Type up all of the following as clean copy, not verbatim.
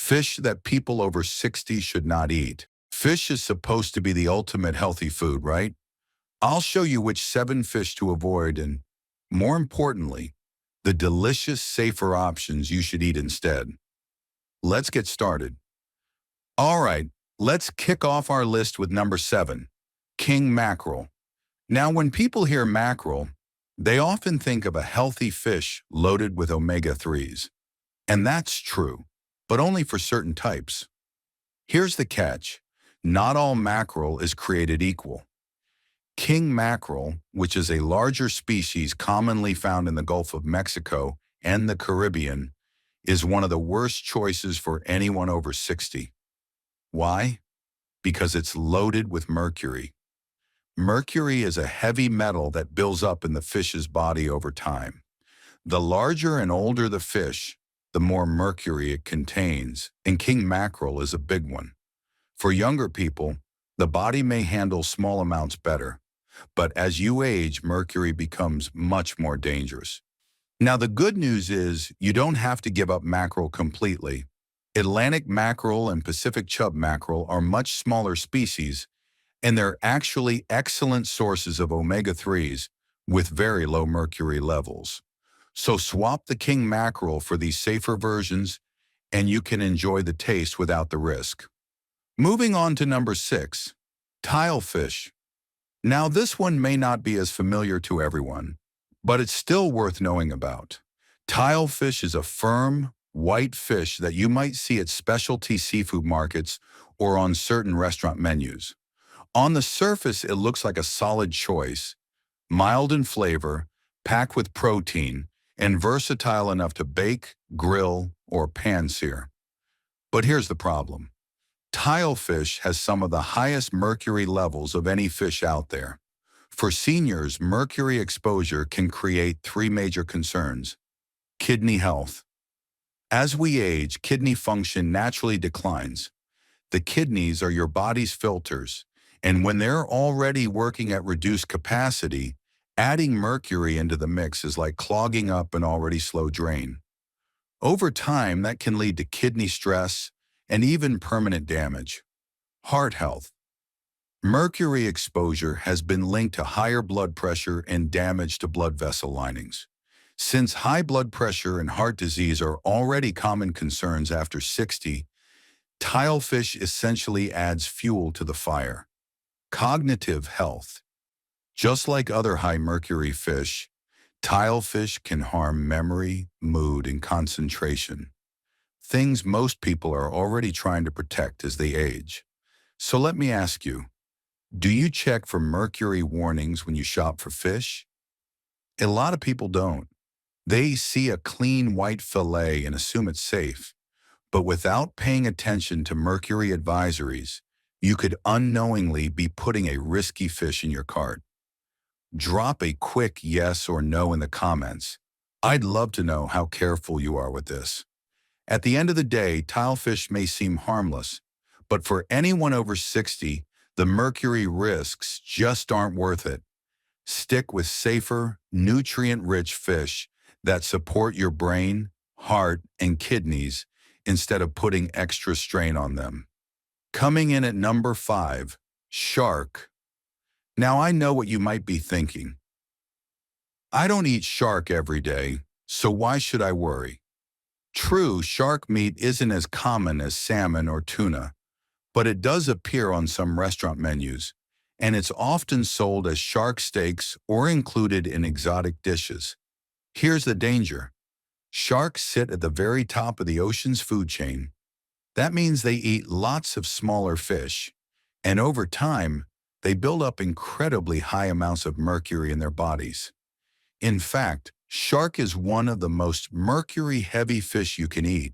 Fish that people over 60 should not eat. Fish is supposed to be the ultimate healthy food, right? I'll show you which 7 fish to avoid and, more importantly, the delicious, safer options you should eat instead. Let's get started. All right, let's kick off our list with number 7, King Mackerel. Now, when people hear mackerel, they often think of a healthy fish loaded with omega-3s. And that's true, but only for certain types. Here's the catch. Not all mackerel is created equal. King mackerel, which is a larger species commonly found in the Gulf of Mexico and the Caribbean, is one of the worst choices for anyone over 60. Why? Because it's loaded with mercury. Mercury is a heavy metal that builds up in the fish's body over time. The larger and older the fish, the more mercury it contains, and king mackerel is a big one. For younger people, the body may handle small amounts better, but as you age, mercury becomes much more dangerous. Now, the good news is you don't have to give up mackerel completely. Atlantic mackerel and Pacific chub mackerel are much smaller species, and they're actually excellent sources of omega-3s with very low mercury levels. So swap the king mackerel for these safer versions, and you can enjoy the taste without the risk. Moving on to number 6, tilefish. Now, this one may not be as familiar to everyone, but it's still worth knowing about. Tilefish is a firm, white fish that you might see at specialty seafood markets or on certain restaurant menus. On the surface, it looks like a solid choice, mild in flavor, packed with protein, and versatile enough to bake, grill, or pan-sear. But here's the problem. Tilefish has some of the highest mercury levels of any fish out there. For seniors, mercury exposure can create 3 major concerns. Kidney health. As we age, kidney function naturally declines. The kidneys are your body's filters, and when they're already working at reduced capacity, adding mercury into the mix is like clogging up an already slow drain. Over time, that can lead to kidney stress and even permanent damage. Heart health. Mercury exposure has been linked to higher blood pressure and damage to blood vessel linings. Since high blood pressure and heart disease are already common concerns after 60, tilefish essentially adds fuel to the fire. Cognitive health. Just like other high mercury fish, tilefish can harm memory, mood, and concentration. Things most people are already trying to protect as they age. So let me ask you, do you check for mercury warnings when you shop for fish? A lot of people don't. They see a clean white fillet and assume it's safe. But without paying attention to mercury advisories, you could unknowingly be putting a risky fish in your cart. Drop a quick yes or no in the comments. I'd love to know how careful you are with this. At the end of the day, tilefish may seem harmless, but for anyone over 60, the mercury risks just aren't worth it. Stick with safer, nutrient-rich fish that support your brain, heart, and kidneys instead of putting extra strain on them. Coming in at number 5, shark. Now, I know what you might be thinking. I don't eat shark every day, so why should I worry? True, shark meat isn't as common as salmon or tuna, but it does appear on some restaurant menus, and it's often sold as shark steaks or included in exotic dishes. Here's the danger. Sharks sit at the very top of the ocean's food chain. That means they eat lots of smaller fish, and over time, they build up incredibly high amounts of mercury in their bodies. In fact, shark is one of the most mercury-heavy fish you can eat.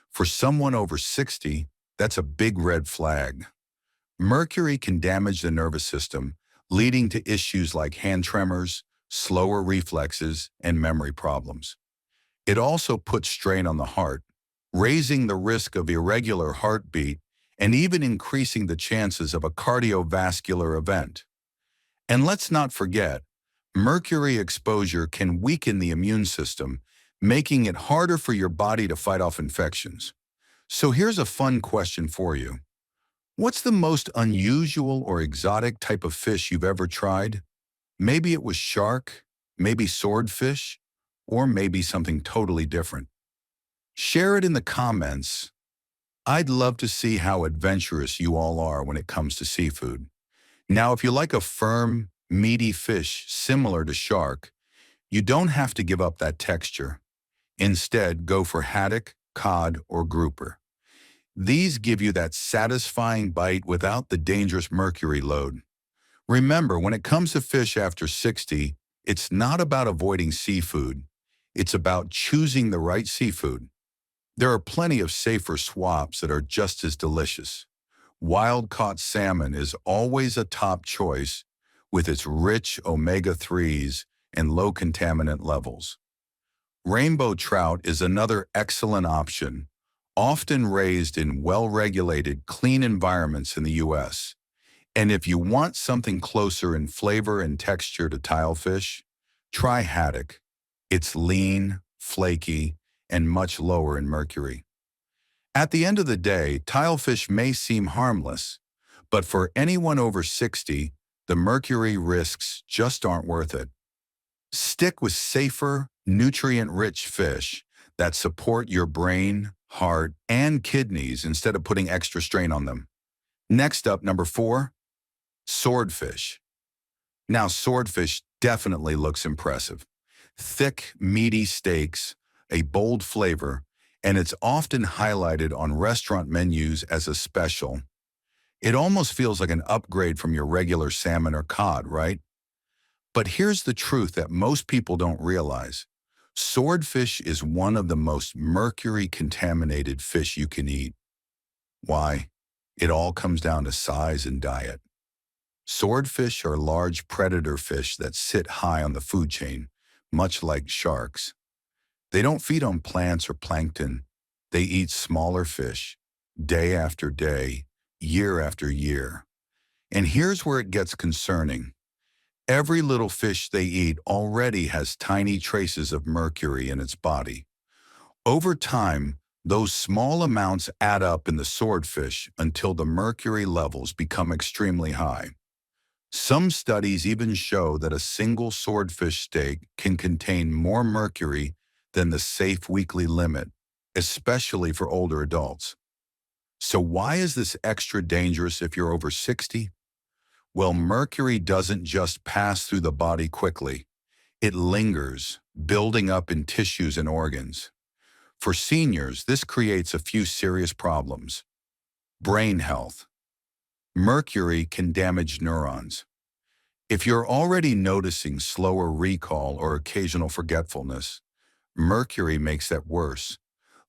For someone over 60, that's a big red flag. Mercury can damage the nervous system, leading to issues like hand tremors, slower reflexes, and memory problems. It also puts strain on the heart, raising the risk of irregular heartbeat and even increasing the chances of a cardiovascular event. And let's not forget, mercury exposure can weaken the immune system, making it harder for your body to fight off infections. So here's a fun question for you. What's the most unusual or exotic type of fish you've ever tried? Maybe it was shark, maybe swordfish, or maybe something totally different. Share it in the comments. I'd love to see how adventurous you all are when it comes to seafood. Now, if you like a firm, meaty fish similar to shark, you don't have to give up that texture. Instead, go for haddock, cod, or grouper. These give you that satisfying bite without the dangerous mercury load. Remember, when it comes to fish after 60, it's not about avoiding seafood. It's about choosing the right seafood. There are plenty of safer swaps that are just as delicious. Wild-caught salmon is always a top choice with its rich omega-3s and low contaminant levels. Rainbow trout is another excellent option, often raised in well-regulated, clean environments in the U.S. And if you want something closer in flavor and texture to tilefish, try haddock. It's lean, flaky, and much lower in mercury. At the end of the day, tilefish may seem harmless, but for anyone over 60, the mercury risks just aren't worth it. Stick with safer, nutrient-rich fish that support your brain, heart, and kidneys instead of putting extra strain on them. Next up, number 4, swordfish. Now, swordfish definitely looks impressive. Thick, meaty steaks, a bold flavor, and it's often highlighted on restaurant menus as a special. It almost feels like an upgrade from your regular salmon or cod, right? But here's the truth that most people don't realize. Swordfish is one of the most mercury-contaminated fish you can eat. Why? It all comes down to size and diet. Swordfish are large predator fish that sit high on the food chain, much like sharks. They don't feed on plants or plankton. They eat smaller fish, day after day, year after year. And here's where it gets concerning. Every little fish they eat already has tiny traces of mercury in its body. Over time, those small amounts add up in the swordfish until the mercury levels become extremely high. Some studies even show that a single swordfish steak can contain more mercury than the safe weekly limit, especially for older adults. So why is this extra dangerous if you're over 60? Well, mercury doesn't just pass through the body quickly. It lingers, building up in tissues and organs. For seniors, this creates a few serious problems. Brain health. Mercury can damage neurons. If you're already noticing slower recall or occasional forgetfulness, mercury makes that worse,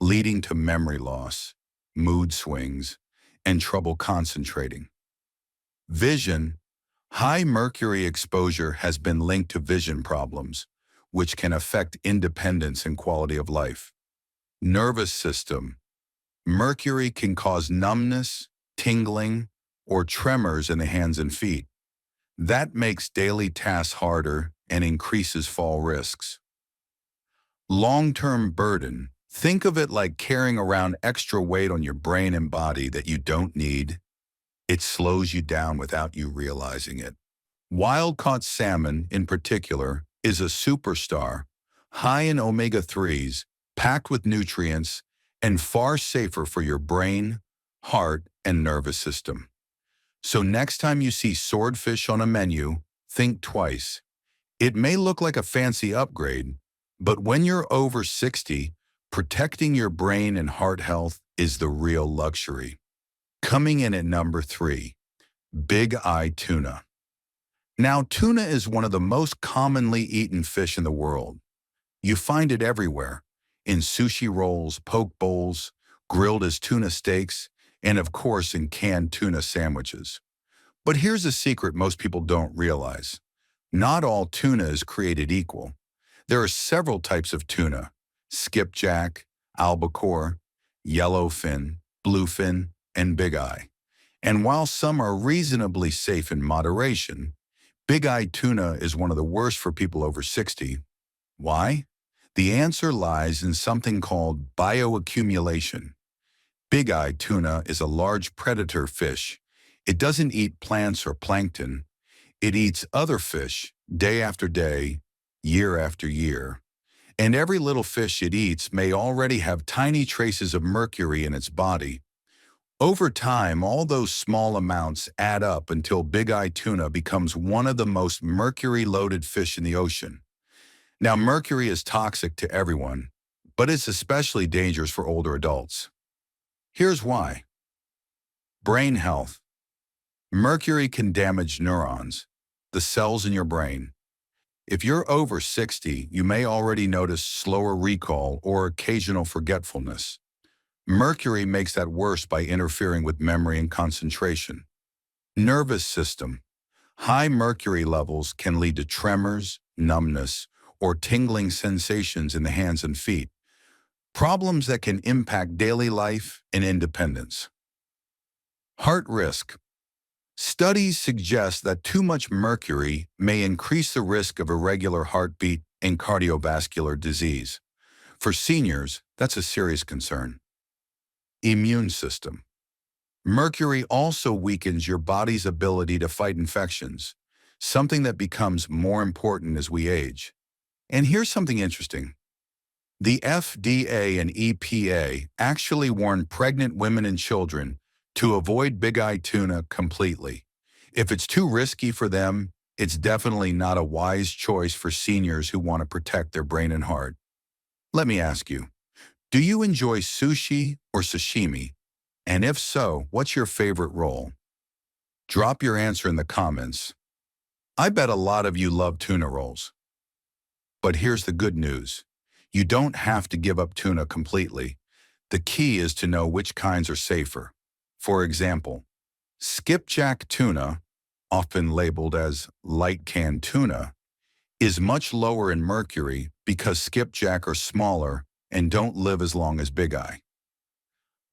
leading to memory loss, mood swings, and trouble concentrating. Vision. High mercury exposure has been linked to vision problems, which can affect independence and quality of life. Nervous system. Mercury can cause numbness, tingling, or tremors in the hands and feet. That makes daily tasks harder and increases fall risks. Long-term burden. Think of it like carrying around extra weight on your brain and body that you don't need. It slows you down without you realizing it. Wild-caught salmon, in particular, is a superstar, high in omega-3s, packed with nutrients, and far safer for your brain, heart, and nervous system. So next time you see swordfish on a menu, think twice. It may look like a fancy upgrade, but when you're over 60, protecting your brain and heart health is the real luxury. Coming in at number 3, Bigeye Tuna. Now, tuna is one of the most commonly eaten fish in the world. You find it everywhere, in sushi rolls, poke bowls, grilled as tuna steaks, and of course in canned tuna sandwiches. But here's a secret most people don't realize. Not all tuna is created equal. There are several types of tuna: skipjack, albacore, yellowfin, bluefin, and bigeye. And while some are reasonably safe in moderation, bigeye tuna is one of the worst for people over 60. Why? The answer lies in something called bioaccumulation. Bigeye tuna is a large predator fish. It doesn't eat plants or plankton. It eats other fish day after day, year after year. And every little fish it eats may already have tiny traces of mercury in its body. Over time, all those small amounts add up until bigeye tuna becomes one of the most mercury-loaded fish in the ocean. Now, mercury is toxic to everyone, but it's especially dangerous for older adults. Here's why. Brain health. Mercury can damage neurons, the cells in your brain. If you're over 60, you may already notice slower recall or occasional forgetfulness. Mercury makes that worse by interfering with memory and concentration. Nervous system. High mercury levels can lead to tremors, numbness, or tingling sensations in the hands and feet, problems that can impact daily life and independence. Heart risk. Studies suggest that too much mercury may increase the risk of irregular heartbeat and cardiovascular disease. For seniors, that's a serious concern. Immune system. Mercury also weakens your body's ability to fight infections, something that becomes more important as we age. And here's something interesting. The FDA and EPA actually warn pregnant women and children to avoid bigeye tuna completely. If it's too risky for them, it's definitely not a wise choice for seniors who want to protect their brain and heart. Let me ask you, do you enjoy sushi or sashimi? And if so, what's your favorite roll? Drop your answer in the comments. I bet a lot of you love tuna rolls. But here's the good news. You don't have to give up tuna completely. The key is to know which kinds are safer. For example, skipjack tuna, often labeled as light canned tuna, is much lower in mercury because skipjack are smaller and don't live as long as bigeye.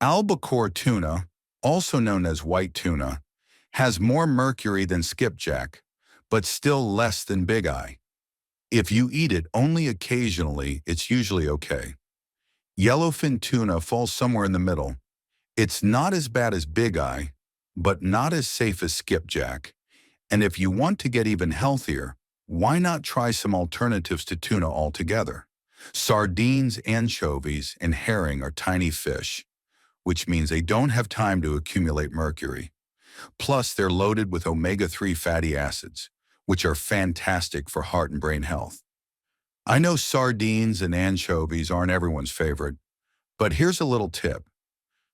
Albacore tuna, also known as white tuna, has more mercury than skipjack, but still less than bigeye. If you eat it only occasionally, it's usually okay. Yellowfin tuna falls somewhere in the middle. It's not as bad as bigeye, but not as safe as skipjack. And if you want to get even healthier, why not try some alternatives to tuna altogether? Sardines, anchovies, and herring are tiny fish, which means they don't have time to accumulate mercury. Plus, they're loaded with omega-3 fatty acids, which are fantastic for heart and brain health. I know sardines and anchovies aren't everyone's favorite, but here's a little tip.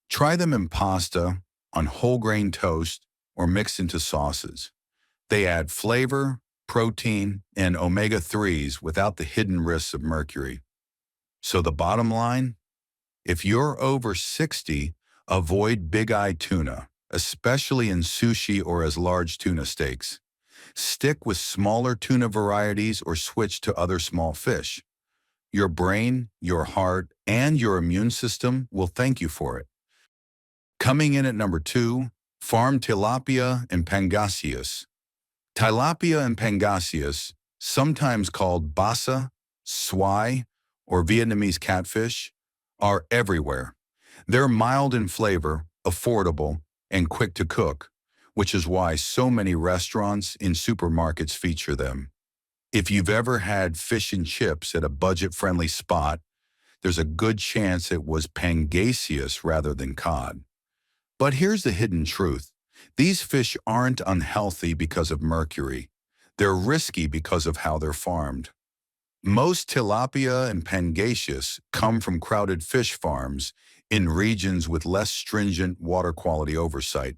Try them in pasta, on whole grain toast, or mixed into sauces. They add flavor, protein, and omega-3s without the hidden risks of mercury. So the bottom line? If you're over 60, avoid bigeye tuna, especially in sushi or as large tuna steaks. Stick with smaller tuna varieties or switch to other small fish. Your brain, your heart, and your immune system will thank you for it. Coming in at number 2, farm tilapia and pangasius. Tilapia and pangasius, sometimes called basa, swai, or Vietnamese catfish, are everywhere. They're mild in flavor, affordable, and quick to cook, which is why so many restaurants and supermarkets feature them. If you've ever had fish and chips at a budget-friendly spot, there's a good chance it was pangasius rather than cod. But here's the hidden truth. These fish aren't unhealthy because of mercury. They're risky because of how they're farmed. Most tilapia and pangasius come from crowded fish farms in regions with less stringent water quality oversight.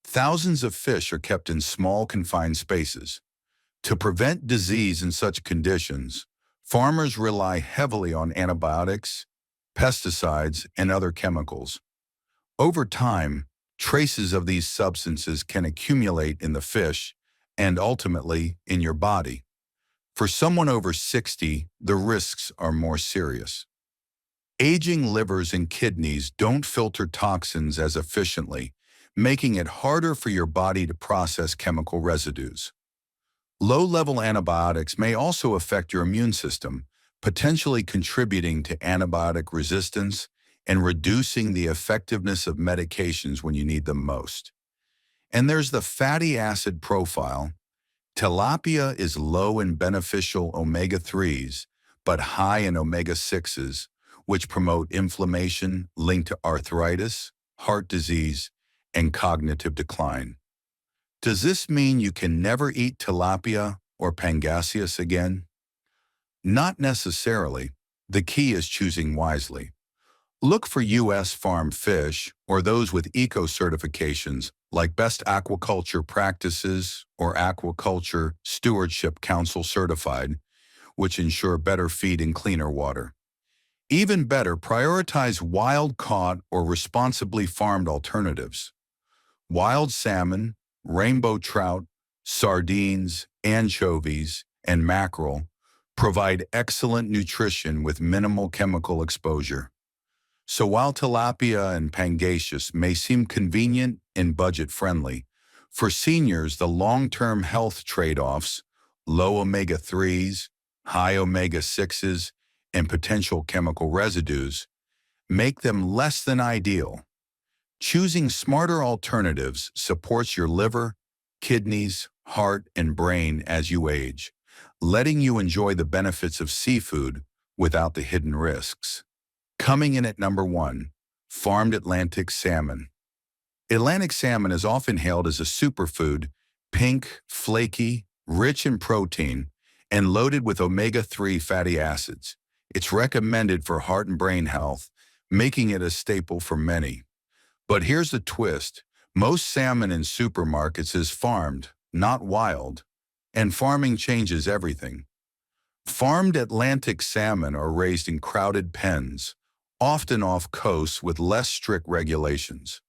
Thousands of fish are kept in small, confined spaces. To prevent disease in such conditions, farmers rely heavily on antibiotics, pesticides, and other chemicals. Over time, traces of these substances can accumulate in the fish and ultimately in your body. For someone over 60, the risks are more serious. Aging livers and kidneys don't filter toxins as efficiently, making it harder for your body to process chemical residues. Low-level antibiotics may also affect your immune system, potentially contributing to antibiotic resistance and reducing the effectiveness of medications when you need them most. And there's the fatty acid profile. Tilapia is low in beneficial omega-3s, but high in omega-6s, which promote inflammation linked to arthritis, heart disease, and cognitive decline. Does this mean you can never eat tilapia or pangasius again? Not necessarily. The key is choosing wisely. Look for U.S. farm fish or those with eco-certifications like Best Aquaculture Practices or Aquaculture Stewardship Council certified, which ensure better feed and cleaner water. Even better, prioritize wild-caught or responsibly farmed alternatives. Wild salmon, rainbow trout, sardines, anchovies, and mackerel provide excellent nutrition with minimal chemical exposure. So while tilapia and pangasius may seem convenient and budget-friendly, for seniors the long-term health trade-offs, low omega-3s, high omega-6s, and potential chemical residues, make them less than ideal. Choosing smarter alternatives supports your liver, kidneys, heart, and brain as you age, letting you enjoy the benefits of seafood without the hidden risks. Coming in at number 1, farmed Atlantic salmon. Atlantic salmon is often hailed as a superfood, pink, flaky, rich in protein, and loaded with omega-3 fatty acids. It's recommended for heart and brain health, making it a staple for many. But here's the twist. Most salmon in supermarkets is farmed, not wild, and farming changes everything. Farmed Atlantic salmon are raised in crowded pens, often off coasts with less strict regulations.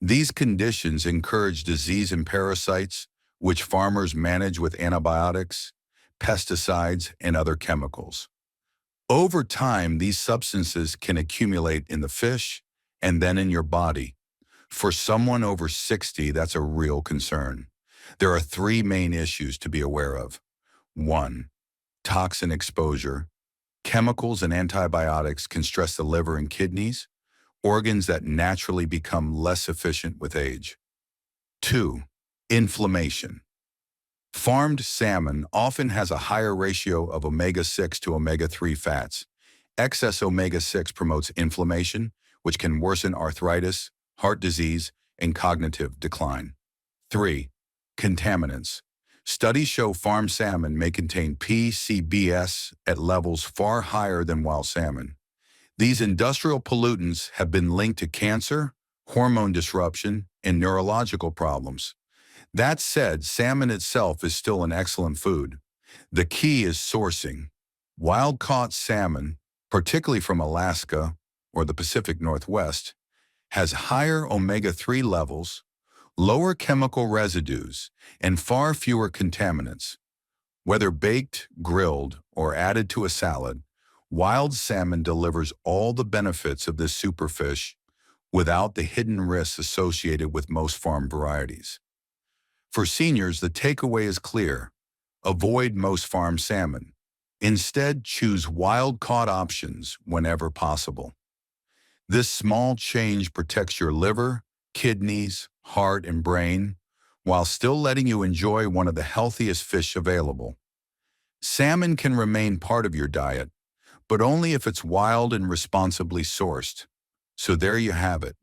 These conditions encourage disease and parasites, which farmers manage with antibiotics, pesticides, and other chemicals. Over time, these substances can accumulate in the fish and then in your body. For someone over 60, that's a real concern. There are 3 main issues to be aware of. 1. Toxin exposure. Chemicals and antibiotics can stress the liver and kidneys, organs that naturally become less efficient with age. 2. Inflammation. Farmed salmon often has a higher ratio of omega-6 to omega-3 fats. Excess omega-6 promotes inflammation, which can worsen arthritis, heart disease, and cognitive decline. 3. Contaminants. Studies show farmed salmon may contain PCBs at levels far higher than wild salmon. These industrial pollutants have been linked to cancer, hormone disruption, and neurological problems. That said, salmon itself is still an excellent food. The key is sourcing. Wild-caught salmon, particularly from Alaska or the Pacific Northwest, has higher omega-3 levels, lower chemical residues, and far fewer contaminants. Whether baked, grilled, or added to a salad, wild salmon delivers all the benefits of this superfish without the hidden risks associated with most farm varieties. For seniors, the takeaway is clear. Avoid most farm salmon. Instead, choose wild-caught options whenever possible. This small change protects your liver, kidneys, heart, and brain, while still letting you enjoy one of the healthiest fish available. Salmon can remain part of your diet, but only if it's wild and responsibly sourced. So there you have it.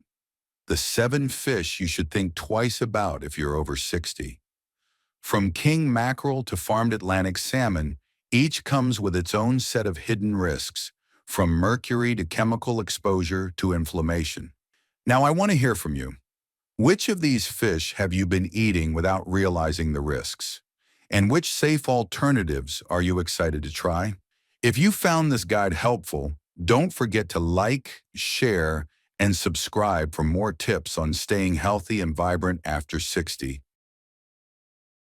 The 7 fish you should think twice about if you're over 60. From king mackerel to farmed Atlantic salmon, each comes with its own set of hidden risks, from mercury to chemical exposure to inflammation. Now I want to hear from you. Which of these fish have you been eating without realizing the risks? And which safe alternatives are you excited to try? If you found this guide helpful, don't forget to like, share, and subscribe for more tips on staying healthy and vibrant after 60.